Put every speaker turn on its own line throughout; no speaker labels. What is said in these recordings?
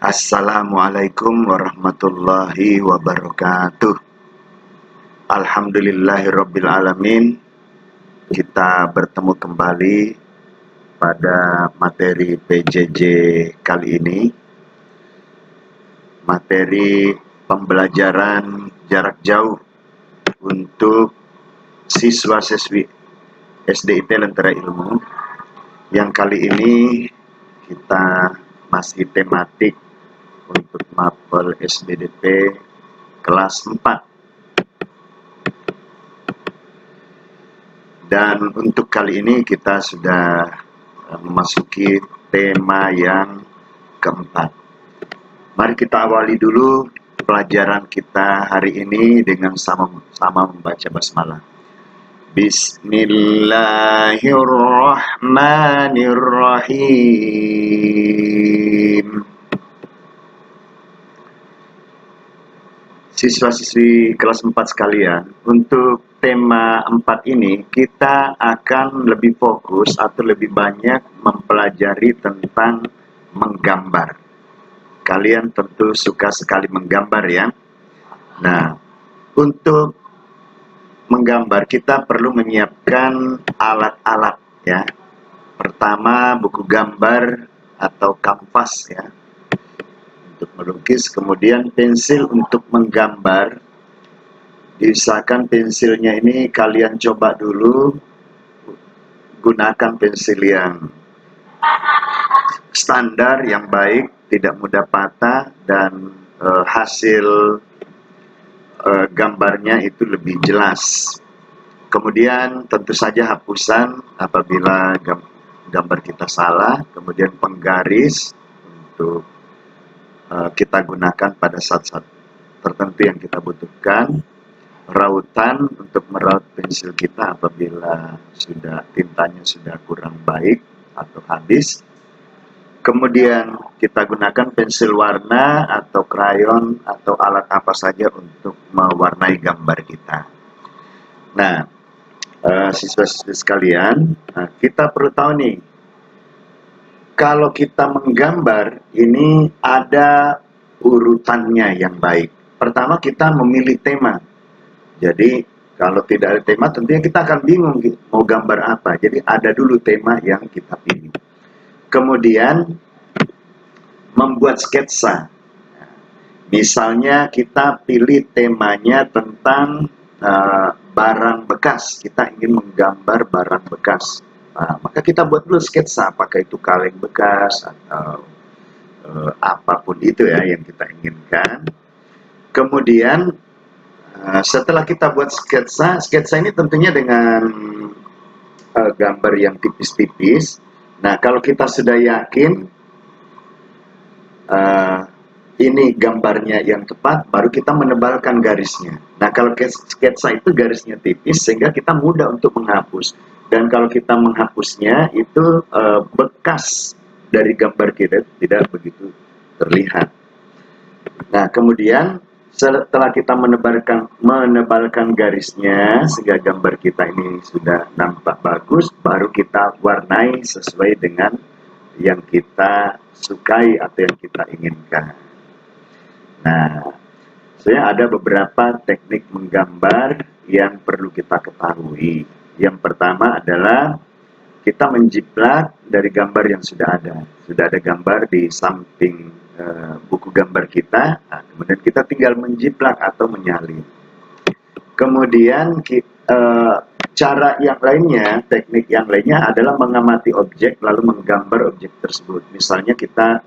Assalamualaikum warahmatullahi wabarakatuh. Alhamdulillahirabbil alamin. Kita bertemu kembali pada materi PJJ kali ini. Materi pembelajaran jarak jauh untuk siswa-siswi SDIT Lentera Ilmu. Yang kali ini kita masih tematik untuk mapel SBDP kelas 4. Dan untuk kali ini kita sudah memasuki tema yang keempat. Mari kita awali dulu pelajaran kita hari ini dengan sama-sama membaca basmalah. Bismillahirrahmanirrahim. Siswa-siswi kelas 4 sekalian, untuk tema 4 ini kita akan lebih fokus atau lebih banyak mempelajari tentang menggambar. Kalian tentu suka sekali menggambar ya. Nah, untuk menggambar kita perlu menyiapkan alat-alat ya. Pertama, buku gambar atau kanvas ya, untuk melukis, kemudian pensil untuk menggambar. Diusahakan pensilnya ini kalian coba dulu gunakan pensil yang standar, yang baik, tidak mudah patah, dan hasil gambarnya itu lebih jelas. Kemudian tentu saja hapusan apabila gambar kita salah, kemudian penggaris untuk kita gunakan pada saat-saat tertentu yang kita butuhkan, rautan untuk meraut pensil kita apabila tintanya sudah kurang baik atau habis. Kemudian kita gunakan pensil warna atau krayon atau alat apa saja untuk mewarnai gambar kita. Nah, siswa-siswi sekalian, kita perlu tahu nih, kalau kita menggambar ini ada urutannya yang baik. Pertama, kita memilih tema. Jadi kalau tidak ada tema, tentunya kita akan bingung mau gambar apa. Jadi ada dulu tema yang kita pilih. Kemudian membuat sketsa. Misalnya kita pilih temanya tentang barang bekas. Kita ingin menggambar barang bekas. Maka kita buat dulu sketsa, apakah itu kaleng bekas atau apapun itu ya yang kita inginkan. Kemudian setelah kita buat sketsa ini tentunya dengan gambar yang tipis-tipis. Nah, kalau kita sudah yakin ini gambarnya yang tepat, baru kita menebalkan garisnya. Nah, kalau sketsa itu garisnya tipis sehingga kita mudah untuk menghapus. Dan kalau kita menghapusnya itu bekas dari gambar kita tidak begitu terlihat. Nah, kemudian setelah kita menebalkan garisnya sehingga gambar kita ini sudah nampak bagus, baru kita warnai sesuai dengan yang kita sukai atau yang kita inginkan. Nah, saya ada beberapa teknik menggambar yang perlu kita ketahui. Yang pertama adalah kita menjiplak dari gambar yang sudah ada. Sudah ada gambar di samping buku gambar kita, kemudian kita tinggal menjiplak atau menyalin. Kemudian cara yang lainnya, teknik yang lainnya adalah mengamati objek lalu menggambar objek tersebut. Misalnya kita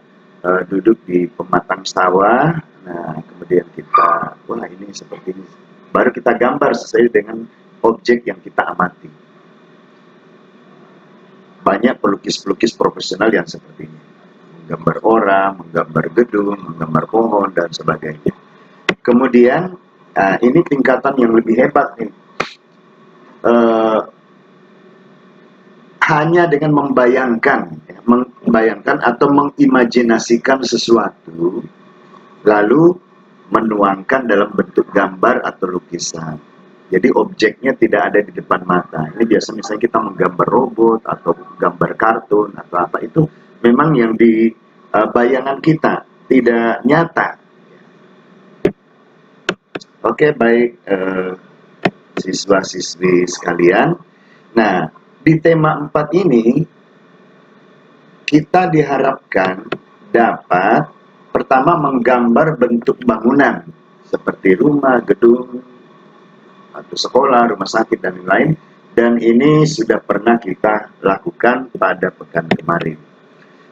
duduk di pematang sawah, nah kemudian kita, wah ini seperti ini, baru kita gambar sesuai dengan objek yang kita amati. Banyak pelukis-pelukis profesional yang seperti ini, menggambar orang, menggambar gedung, menggambar pohon, dan sebagainya. Kemudian, ini tingkatan yang lebih hebat nih. Hanya dengan membayangkan atau mengimajinasikan sesuatu, lalu menuangkan dalam bentuk gambar atau lukisan. Jadi objeknya tidak ada di depan mata. Ini biasa misalnya kita menggambar robot atau gambar kartun atau apa, itu memang yang di bayangan kita. tidak nyata. Oke, baik siswa-siswi sekalian. Nah, di tema 4 ini kita diharapkan dapat pertama menggambar bentuk bangunan seperti rumah, gedung, atau sekolah, rumah sakit, dan lain-lain. Dan ini sudah pernah kita lakukan pada pekan kemarin.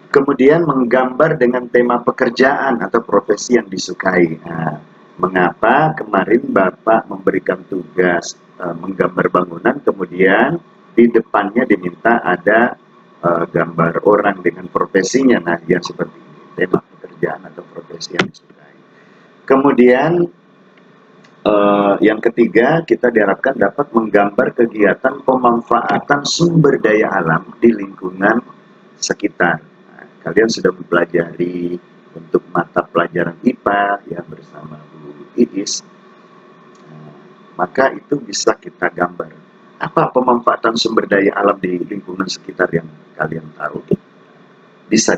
Kemudian menggambar dengan tema pekerjaan atau profesi yang disukai. Nah, mengapa kemarin Bapak memberikan tugas menggambar bangunan, kemudian di depannya diminta ada gambar orang dengan profesinya. Nah, yang seperti ini, tema pekerjaan atau profesi yang disukai. Kemudian yang ketiga, kita diharapkan dapat menggambar kegiatan pemanfaatan sumber daya alam di lingkungan sekitar. Nah, kalian sudah mempelajari untuk mata pelajaran IPA ya bersama Bu Iis. Maka itu bisa kita gambar. Apa pemanfaatan sumber daya alam di lingkungan sekitar yang kalian tahu? Bisa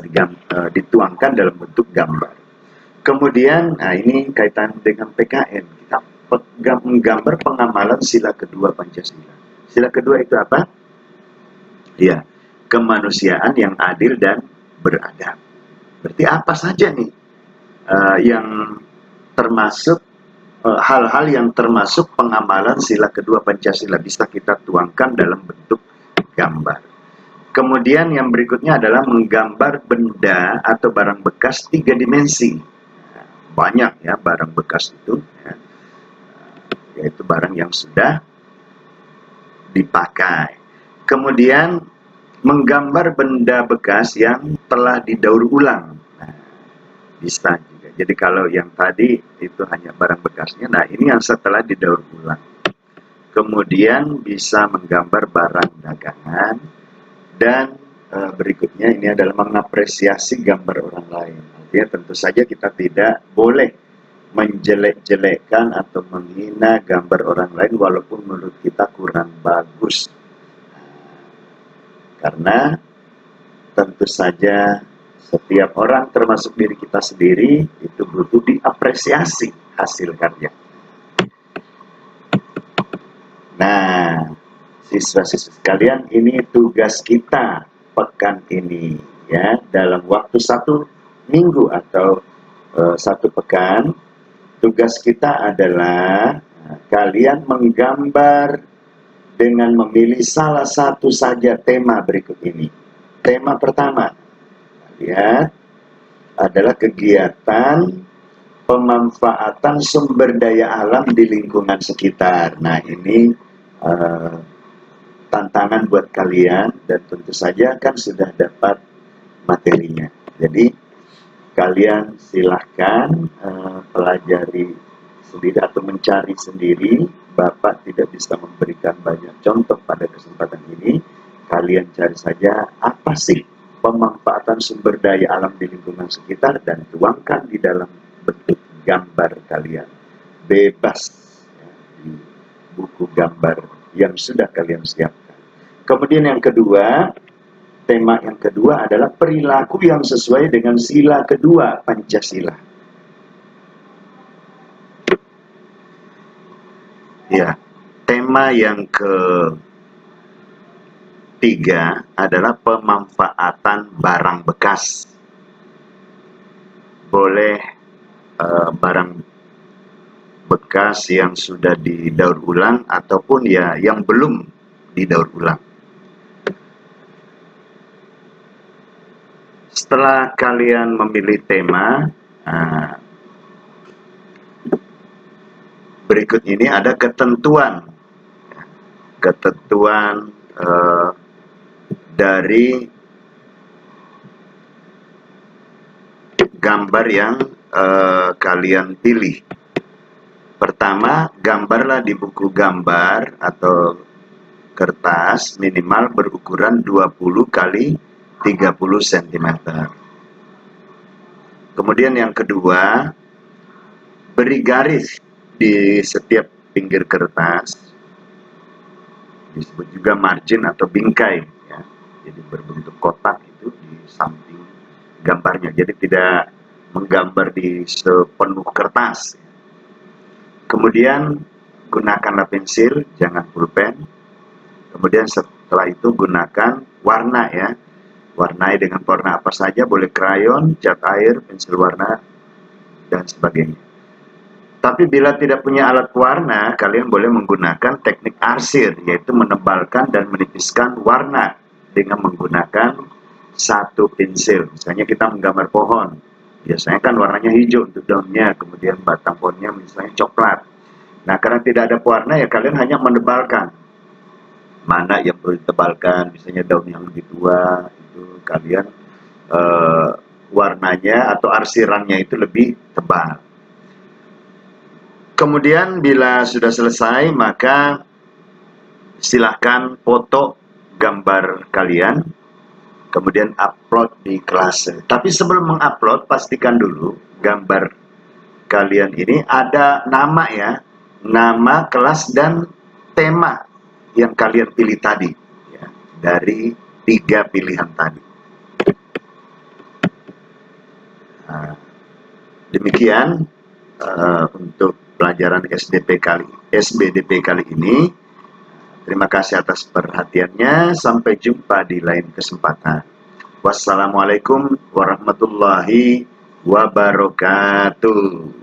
dituangkan dalam bentuk gambar. Kemudian, nah ini kaitan dengan PKN. Kita menggambar pengamalan sila kedua Pancasila. Sila kedua itu apa? Ya, kemanusiaan yang adil dan beradab. Berarti apa saja nih yang termasuk hal-hal yang termasuk pengamalan sila kedua Pancasila bisa kita tuangkan dalam bentuk gambar. Kemudian yang berikutnya adalah menggambar benda atau barang bekas 3 dimensi. Banyak ya barang bekas itu ya, yaitu barang yang sudah dipakai. Kemudian menggambar benda bekas yang telah didaur ulang. Nah, bisa juga. Jadi kalau yang tadi itu hanya barang bekasnya, nah ini yang setelah didaur ulang. Kemudian bisa menggambar barang dagangan, dan berikutnya ini adalah mengapresiasi gambar orang lain. Artinya tentu saja kita tidak boleh menjelek-jelekkan atau menghina gambar orang lain walaupun menurut kita kurang bagus. Karena tentu saja setiap orang termasuk diri kita sendiri itu butuh diapresiasi hasil karya. Nah, siswa-siswa sekalian, ini tugas kita pekan ini ya, dalam waktu 1 minggu atau 1 pekan. Tugas kita adalah kalian menggambar dengan memilih salah satu saja tema berikut ini. Tema pertama ya adalah kegiatan pemanfaatan sumber daya alam di lingkungan sekitar. Nah, ini tantangan buat kalian, dan tentu saja kan sudah dapat materinya. Jadi kalian silahkan pelajari sendiri atau mencari sendiri. Bapak tidak bisa memberikan banyak contoh pada kesempatan ini. Kalian cari saja apa sih pemanfaatan sumber daya alam di lingkungan sekitar dan tuangkan di dalam bentuk gambar kalian. Bebas ya, di buku gambar yang sudah kalian siapkan. Kemudian yang kedua, tema yang kedua adalah perilaku yang sesuai dengan sila kedua Pancasila. Ya, tema yang ketiga adalah pemanfaatan barang bekas. Boleh barang bekas yang sudah didaur ulang ataupun ya yang belum didaur ulang. Setelah kalian memilih tema, berikut ini ada ketentuan dari gambar yang kalian pilih. Pertama, gambarlah di buku gambar atau kertas minimal berukuran 20 kali 30 cm. Kemudian yang kedua, beri garis di setiap pinggir kertas, disebut juga margin atau bingkai ya. Jadi berbentuk kotak itu di samping gambarnya. Jadi tidak menggambar di sepenuh kertas. Kemudian gunakanlah pensil, jangan pulpen. Kemudian setelah itu gunakan warna ya. Warnai dengan warna apa saja, boleh krayon, cat air, pensil warna, dan sebagainya. Tapi bila tidak punya alat warna, kalian boleh menggunakan teknik arsir, yaitu menebalkan dan menipiskan warna dengan menggunakan satu pensil. Misalnya kita menggambar pohon, biasanya kan warnanya hijau untuk daunnya, kemudian batang pohonnya misalnya coklat. Nah, karena tidak ada pewarna, ya kalian hanya menebalkan. Mana yang perlu ditebalkan, misalnya daun yang lebih tua, itu kalian warnanya atau arsirannya itu lebih tebal. Kemudian bila sudah selesai, maka silahkan foto gambar kalian, kemudian upload di kelas. Tapi sebelum mengupload, pastikan dulu gambar kalian ini ada nama ya, nama kelas dan tema yang kalian pilih tadi, ya, dari 3 pilihan tadi. Nah, demikian untuk pelajaran SBDP kali ini. Terima kasih atas perhatiannya. Sampai jumpa di lain kesempatan. Wassalamualaikum warahmatullahi wabarakatuh.